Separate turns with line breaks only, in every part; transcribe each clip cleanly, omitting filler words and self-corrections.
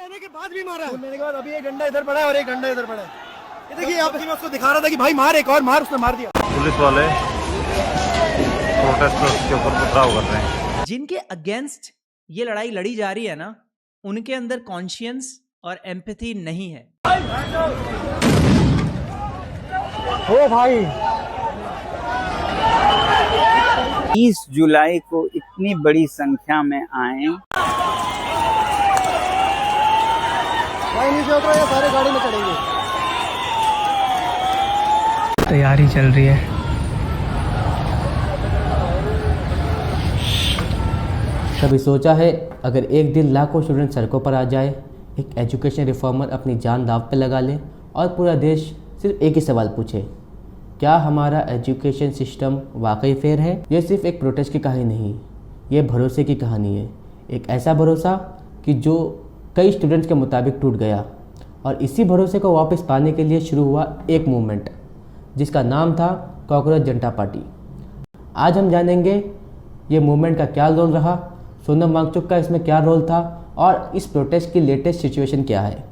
लेने के बाद भी मारा। खून लेने के बाद अभी एक डंडा इधर पड़ा है और एक डंडा इधर पड़ा है। ये देखिए यहाँ पे मैं उसको दिखा रहा था कि भाई मार, एक और मार, उसने मार दिया।
पुलिस वाले प्रोटेस्टर्स के ऊपर पथराव कर रहे हैं।
जिनके अगेंस्ट ये लड़ाई लड़ी जा रही है ना, उनके अंदर कॉन्शियंस और एम्पैथी नहीं है।
ओ भाई
30 जुलाई को इतनी बड़ी संख्या में आए।
भाई नीचे उतरो या सारे गाड़ी में चढ़ेंगे।
तैयारी चल रही है।
कभी सोचा है अगर एक दिन लाखों स्टूडेंट सड़कों पर आ जाए, एक एजुकेशन रिफॉर्मर अपनी जान दांव पे लगा ले और पूरा देश सिर्फ एक ही सवाल पूछे, क्या हमारा एजुकेशन सिस्टम वाकई फेयर है? ये सिर्फ एक प्रोटेस्ट की कहानी नहीं, ये भरोसे की कहानी है। एक ऐसा भरोसा कि जो कई स्टूडेंट्स के मुताबिक टूट गया, और इसी भरोसे को वापस पाने के लिए शुरू हुआ एक मूवमेंट जिसका नाम था कॉकरोच जनता पार्टी। आज हम जानेंगे ये मूवमेंट का क्या रोल रहा, सोनम वांगचुक का इसमें क्या रोल था और इस प्रोटेस्ट की लेटेस्ट सिचुएशन क्या है।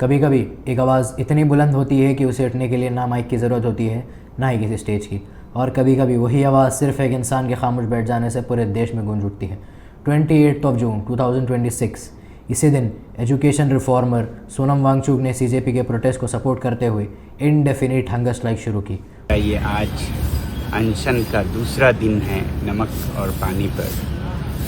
कभी कभी एक आवाज़ इतनी बुलंद होती है कि उसे उठने के लिए ना माइक की ज़रूरत होती है ना ही किसी स्टेज की, और कभी कभी वही आवाज़ सिर्फ एक इंसान के खामोश बैठ जाने से पूरे देश में गूंज उठती है। 28 जून 2026 इसी दिन एजुकेशन रिफॉर्मर सोनम वांगचुक ने सीजेपी के प्रोटेस्ट को सपोर्ट करते हुए इनडेफिनिट हंगर स्ट्राइक शुरू की।
ये आज अनशन का दूसरा दिन है नमक और पानी पर।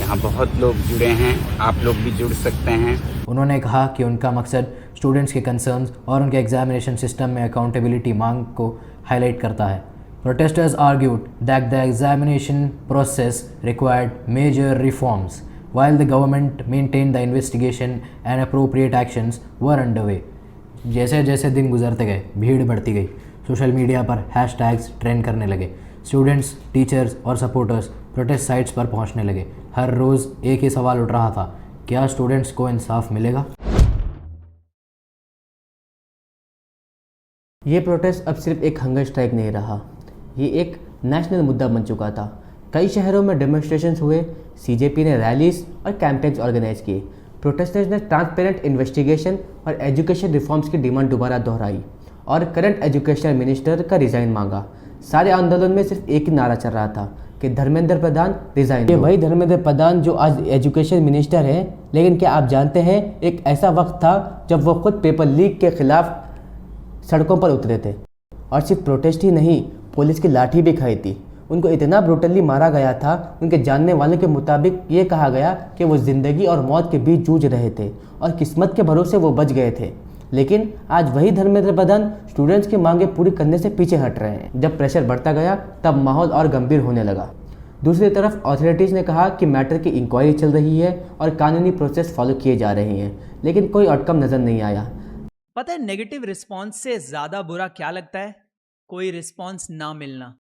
यहाँ बहुत लोग जुड़े हैं, आप लोग भी जुड़ सकते हैं।
उन्होंने कहा कि उनका मकसद स्टूडेंट्स के कंसर्न्स और उनके एग्जामिनेशन सिस्टम में अकाउंटेबिलिटी मांग को हाईलाइट करता है। Protesters argued that the examination process required major reforms while the government maintained the investigation and appropriate actions were underway। जैसे जैसे दिन गुजरते गए भीड़ बढ़ती गई, सोशल मीडिया पर हैशटैग्स ट्रेंड करने लगे, स्टूडेंट्स, टीचर्स और सपोर्टर्स प्रोटेस्ट साइट्स पर पहुंचने लगे। हर रोज़ एक ही सवाल उठ रहा था, क्या स्टूडेंट्स को इंसाफ मिलेगा?
ये प्रोटेस्ट अब सिर्फ एक हंगर स्ट्राइक नहीं रहा, ये एक नेशनल मुद्दा बन चुका था। कई शहरों में डेमोन्स्ट्रेशंस हुए, सीजेपी ने रैलीज और कैंपेन्स ऑर्गेनाइज किए। प्रोटेस्टर्स ने ट्रांसपेरेंट इन्वेस्टिगेशन और एजुकेशन रिफॉर्म्स की डिमांड दोबारा दोहराई और करंट एजुकेशन मिनिस्टर का रिज़ाइन मांगा। सारे आंदोलन में सिर्फ एक ही नारा चल रहा था कि धर्मेंद्र प्रधान रिज़ाइन। ये वही धर्मेंद्र प्रधान जो आज एजुकेशन मिनिस्टर हैं, लेकिन क्या आप जानते हैं एक ऐसा वक्त था जब वो खुद पेपर लीक के खिलाफ सड़कों पर उतरे थे, और सिर्फ प्रोटेस्ट ही नहीं, पुलिस की लाठी भी खाई थी। उनको इतना ब्रूटली मारा गया था, उनके जानने वालों के मुताबिक ये कहा गया कि वो ज़िंदगी और मौत के बीच जूझ रहे थे और किस्मत के भरोसे वो बच गए थे। लेकिन आज वही धर्मेंद्र प्रधान स्टूडेंट्स की मांगें पूरी करने से पीछे हट रहे हैं। जब प्रेशर बढ़ता गया तब माहौल और गंभीर होने लगा। दूसरी तरफ अथॉरिटीज़ ने कहा कि मैटर की इंक्वायरी चल रही है और कानूनी प्रोसेस फॉलो किए जा रहे हैं, लेकिन कोई आउटकम नज़र नहीं आया।
पता है नेगेटिव रिस्पॉन्स से ज़्यादा बुरा क्या लगता है? कोई रिस्पॉन्स ना मिलना।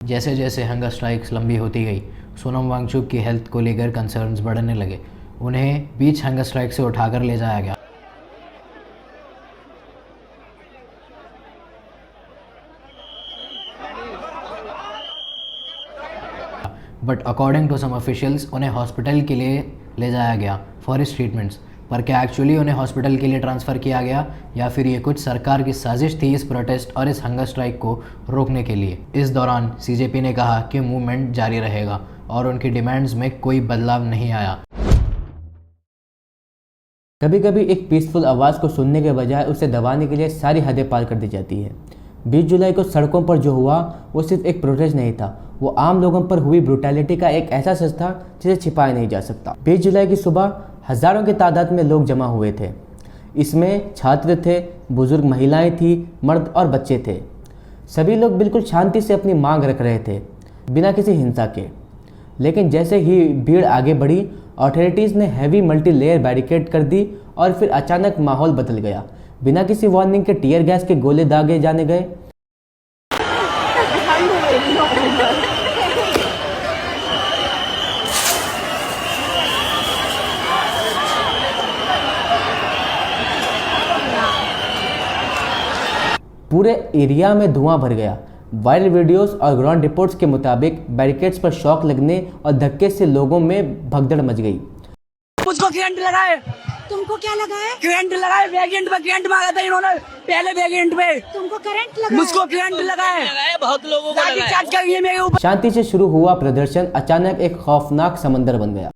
जैसे जैसे हंगर स्ट्राइक्स लंबी होती गई, सोनम वांगचुक की हेल्थ को लेकर कंसर्न्स बढ़ने लगे। उन्हें बीच हंगर स्ट्राइक से उठाकर ले जाया गया। But according to some officials उन्हें हॉस्पिटल के लिए ले जाया गया फॉर हिज ट्रीटमेंट्स। पर क्या एक्चुअली उन्हें हॉस्पिटल के लिए ट्रांसफ़र किया गया, या फिर ये कुछ सरकार की साजिश थी इस प्रोटेस्ट और इस हंगर स्ट्राइक को रोकने के लिए? इस दौरान सीजेपी ने कहा कि मूवमेंट जारी रहेगा और उनकी डिमांड्स में कोई बदलाव नहीं आया।
कभी कभी एक पीसफुल आवाज़ को सुनने के बजाय उसे दबाने के लिए सारी हदें पार कर दी जाती है। 20 जुलाई को सड़कों पर जो हुआ वो सिर्फ एक प्रोटेस्ट नहीं था, वो आम लोगों पर हुई ब्रूटैलिटी का एक ऐसा सच था जिसे छिपाया नहीं जा सकता। 20 जुलाई की सुबह हज़ारों की तादाद में लोग जमा हुए थे। इसमें छात्र थे, बुजुर्ग महिलाएं थी, मर्द और बच्चे थे। सभी लोग बिल्कुल शांति से अपनी मांग रख रहे थे, बिना किसी हिंसा के। लेकिन जैसे ही भीड़ आगे बढ़ी, अथॉरिटीज़ ने हैवी मल्टी लेयर बैरिकेड कर दी और फिर अचानक माहौल बदल गया। बिना किसी वार्निंग के टीयर गैस के गोले दागे जाने गए। पूरे एरिया में धुआं भर गया। वायरल वीडियोस और ग्राउंड रिपोर्ट्स के मुताबिक बैरिकेड्स पर शॉक लगने और धक्के से लोगों में भगदड़ मच गई।
मुझको करंट लगाए।
तुमको क्या लगा है?
करंट लगाए, वेरिएंट पे करंट मांगा था इन्होंने, पहले वेरिएंट पे
तुमको करंट लगा?
मुझको करंट लगाए, बहुत लोगों को लगाए। चार्ज करिए मेरे ऊपर।
शांति से शुरू हुआ प्रदर्शन अचानक एक खौफनाक समंदर बन गया।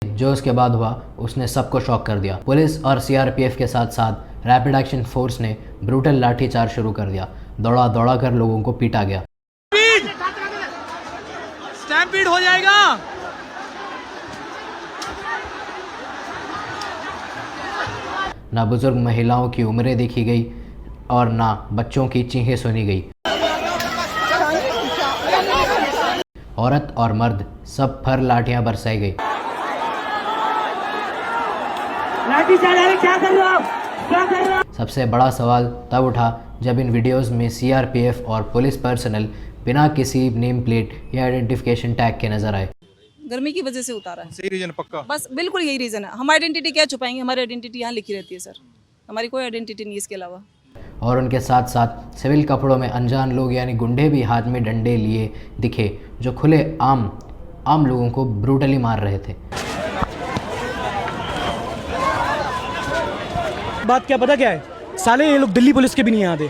जो उसके बाद हुआ उसने सबको शॉक कर दिया। पुलिस और सीआरपीएफ के साथ साथ रैपिड एक्शन फोर्स ने ब्रूटल लाठीचार्ज शुरू कर दिया। दौड़ा दौड़ा कर लोगों को पीटा गया।
स्टैम्पीड हो जाएगा।
ना बुजुर्ग महिलाओं की उम्रें देखी गई और ना बच्चों की चीखें सुनी गई। औरत और मर्द सब पर लाठियां बरसाई गई।
लाठी चला, क्या कर रहे हो आप? क्या कर रहे हो?
सबसे बड़ा सवाल तब उठा जब इन वीडियोस में सीआरपीएफ और पुलिस पर्सनल बिना किसी नेम प्लेट या आइडेंटिफिकेशन टैग के नजर आए।
गर्मी की वजह से उतारा है।
सही रीजन पक्का।
बस बिल्कुल यही रीज़न है। हम आइडेंटिटी क्या छुपाएंगे? हमारी आइडेंटिटी यहाँ लिखी रहती है सर, हमारी कोई आइडेंटिटी नहीं इसके अलावा।
और उनके साथ साथ सिविल कपड़ों में अनजान लोग यानी गुंडे भी हाथ में डंडे लिए दिखे, जो खुले आम लोगों को ब्रूटली मार रहे थे।
बात क्या पता क्या है, साले ये लोग दिल्ली पुलिस के भी नहीं आते।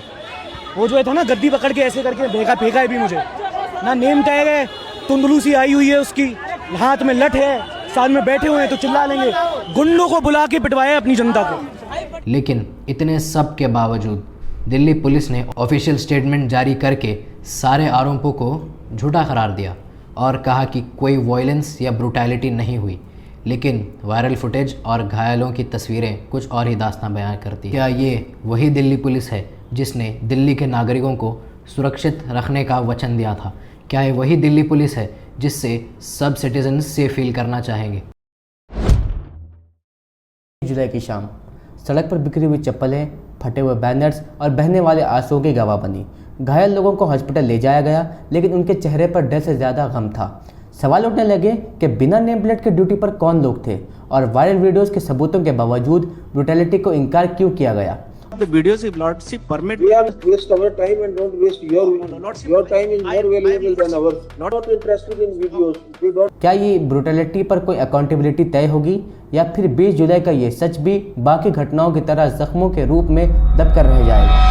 वो जो है था ना, गद्दी पकड़ के ऐसे करके फेंका है भी मुझे। ना नेम टैग है, तुंदलू सी आई हुई है उसकी, हाथ में लठ है, साथ में बैठे हुए हैं तो चिल्ला लेंगे। गुंडों को बुला के पिटवाया अपनी जनता को।
लेकिन इतने सब के बावजूद दिल्ली पुलिस ने ऑफिशियल स्टेटमेंट जारी करके सारे आरोपों को झूठा करार दिया और कहा कि कोई वायलेंस या ब्रूटैलिटी नहीं हुई। लेकिन वायरल फुटेज और घायलों की तस्वीरें कुछ और ही दास्तां बयान करती। क्या ये वही दिल्ली पुलिस है जिसने दिल्ली के नागरिकों को सुरक्षित रखने का वचन दिया था? क्या ये वही दिल्ली पुलिस है जिससे सब सिटीजन्स से फील करना चाहेंगे?
जुलाई की शाम सड़क पर बिखरी हुई चप्पलें, फटे हुए बैनर्स और बहने वाले आंसुओं की गवाह बनी। घायल लोगों को हॉस्पिटल ले जाया गया, लेकिन उनके चेहरे पर डर से ज़्यादा गम था। सवाल उठने लगे कि बिना नेम प्लेट के ड्यूटी पर कौन लोग थे और वायरल वीडियोस के सबूतों के बावजूद ब्रूटैलिटी को इनकार क्यों किया गया।
The videos, if Lordship permit,
we are waste our time and don't waste your time is more valuable than ours. Not interested in videos. We don't.
क्या ये ब्रूटैलिटी पर कोई अकाउंटेबिलिटी तय होगी या फिर 20 जुलाई का ये सच भी बाकी घटनाओं की तरह जख्मों के रूप में दब कर रह जाएगा?